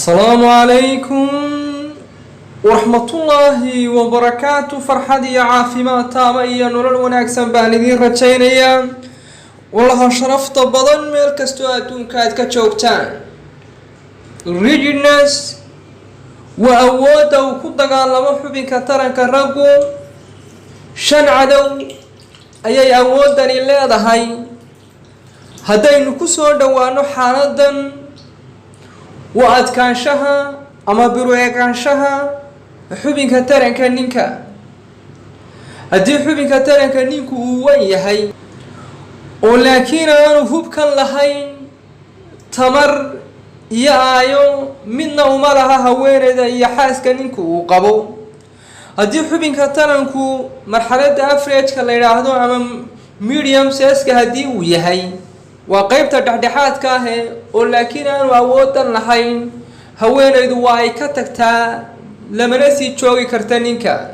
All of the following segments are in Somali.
السلام عليكم ورحمة الله وبركاته. فرحدي عافيمات تامية نور وناكسن بانيدين رجينيا والله شرفت بدن ميل كستو أدون كاد كتشوكتان ريجنس وأودا وكودا لما حبي كترن كرقو شن عدو أي أودا اللي هاي هدين كسور دوانو حالدا وعد كان شها أما بروي كان شها حبي كترن كنينكا هدي حبي كترن كنينكو وين هاي ولكن أنا هوب كان لهين تمر يايو منا وما لها هويرة يحاس كنينكو وقبو هدي حبي كترنكو مرحلة أفريج كلا يراهدو أما ميديوم سيس كهدي ويهاي وقيبت الدحدحات كاهي ولكن أنا أودا لهين هويرة دواي كتكتا لما نسي تشوي كرتنينكا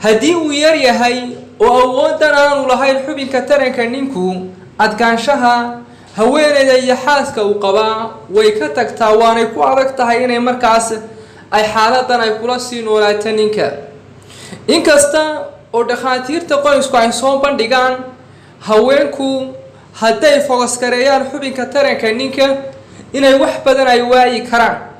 هدي ويري هاي وأودا أنا لهين حبي كترن كنينكو أدكان شها هوينيدا iyo xaaska uu qabaa way ka tagtaa waanay ku adag tahay inay markaas ay xaaladan ay kula sii noolaato ninka inkasta oo dhakhaatiirta qoysku ay soo bandhigaan haweenku haday focus gareeyaan xubinka taranka ninka inay wax badan ay waayi karaan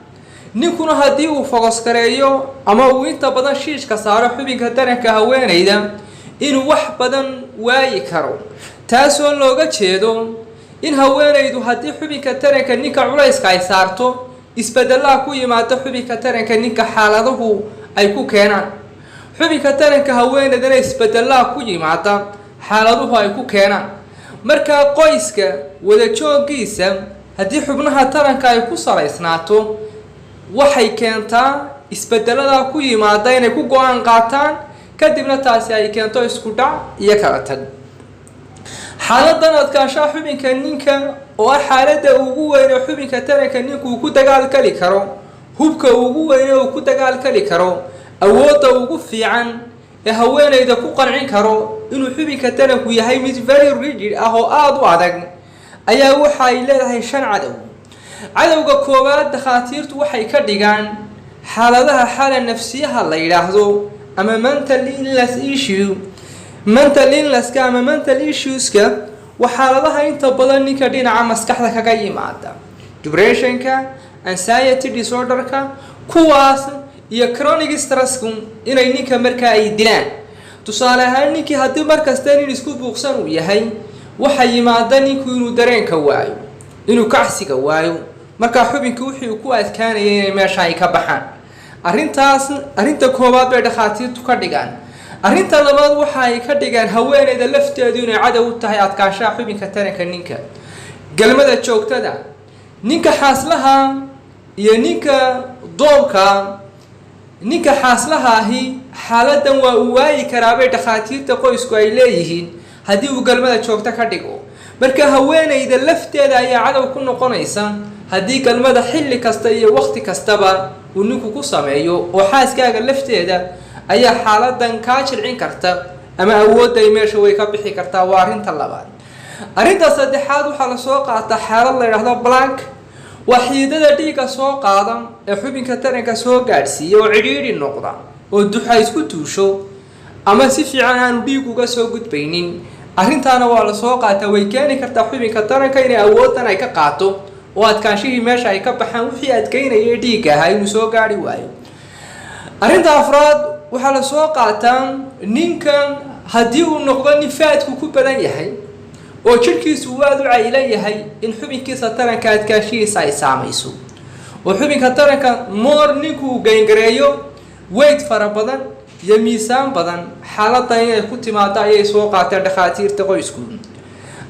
ninkuna hadii uu focus gareeyo ama uu inta badan shiishka saaro xubinka taranka haweeneyda inuu wax badan waayi karo taasoo looga jeedo in haweeneydu hadii xubinka taranka ninka culayska ay saarto isbeddelada ku yimaado xubinka taranka ninka xaaladuhu ay ku keenaan xubinka taranka haweeneyda isbeddelada ku yimaado xaaladuhu ay ku keenaan marka qoyska wada jooggiisa hadii xubnaha taranka ay ku salaysnaato waxay keentaa isbeddelada ku yimaado inay ku go'aan qaataan kadibna taasi ay keento isku dhac iyo kala tag xaaladan adkaashaha xubinka ninka oo xaaladda ugu weyn ee xubinka taranka ninku ku dagaalgali karo hubka ugu weyn ee ku dagaalgali karo awoodda ugu fiican ee haweeneyda ku qancin karo inuu xubinka taranku yahay mid very rigid ah oo aad u adag ayaa waxa ay leedahay shan cadawga koowaad dhakhaatiirtu waxay ka dhigaan xaaladaha xaalad nafsiyaha la yiraahdo ama mental illness issue mental illness ka ama mental issues ka waxaaladaha inta badan ninka dhinaca maskaxda kaga yimaada depression ka anxiety disorder ka kuwaas iyo chronic stress inay ninka markaa ay dilaan tusaale ahaan ninkii hadii markasta in isku buuqsan uu yahay waxa yimaada ninku inuu dareenka waayo inuu kacsiga waayo marka xubinka wixii ku adkaanayay inay meesha ay ka baxaan arinta koowaad bay dhakhaatiirtu ka dhigaan arinta labaad waxa ay ka dhigaan haweeneyda lafteedu inay cadow u tahay adkaashaha xubinka taranka ninka galmada joogtada ninka xaaslaha iyo ninka doobka ninka xaaslaha ahi xaaladan waa uu waayi karaa bay dhakhaatiirta qoysku ay leeyihiin hadii uu galmada joogta ka dhigo marka haweeneyda lafteeda ayaa cadow ku noqonaysa hadii galmada xilli kasta iyo waqti kastaba uu ninku ku sameeyo oo xaaskaaga lafteeda ayaa xaaladan ka jilcin karta ama awoodda ay meesha way ka bixi kartaa waa arinta labaad arinta saddexaad waxa la soo qaataa xaalad la yiraahdo blank waxiidada dhiiga soo qaada ee xubinka taranka soo gaarsiiyo oo cidhiidhi noqda oo duxa isku tuusho ama si fiican aan dhiig uga soo gudbaynin arintaana waa la soo qaataa way keeni kartaa xubinka taranka inay awooddan ay ka qaato oo adkaanshihii meesha ay ka baxaan wixii adkeynaya dhiigga ahaa inuu soo gaari waayo arinta afraad waxa la soo qaataa ninkan hadii uu noqdo nifaadku ku badan yahay oo jirkiisu aad u caylan yahay in xubinkiisa taranka adkaashiisa ay saamayso oo xubinka taranka moor ninku gayngareeyo weight fara badan iyo miisaan badan xaaladda inay ku timaado ayay soo qaateen dhakhaatiirta qoysku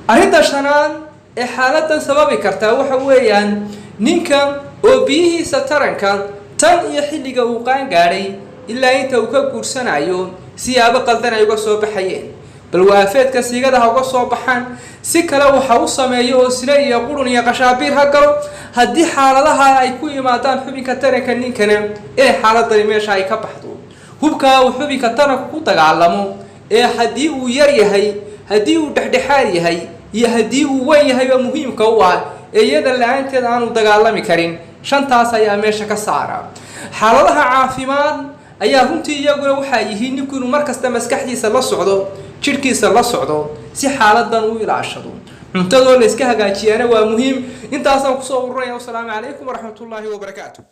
arinta shanaad ee xaaladan sababi karta waxa weeyaan ninkan oo biyihiisa taranka tan iyo xilliga uu qaan gaaray ilaa inta uu ka guursanayo siyaabo qaldan ay uga soo baxayeen bal waafeedka siigada uga soo baxaan si kale waxa uu sameeyo oo sina iyo qurun iyo qashaabiir ha galo hadii xaaladaha ay ku yimaadaan xubinka taranka ninkana ee xaaladani meesha ay ka baxdo hubka uu xubinka taranka ku dagaalamo ee hadii uu yar yahay hadii uu dhexdhexaad yahay iyo hadii uu weyn yahay oo muhiimka u ah iyada la'aanteed aanu dagaalami karin shantaas ayaa meesha ka saara xaaladaha caafimaad ayaa runtii iyaguna waxay yihiin ninku inuu markasta maskaxdiisa la socdo jirkiisa la socdo si xaaladan uu ilaashado cuntadoo la iska hagaajiyana waa muhiim intaasaan kusoo ururaya. Wassalaamu calaykum waraxmatullaahi wabarakaatuh.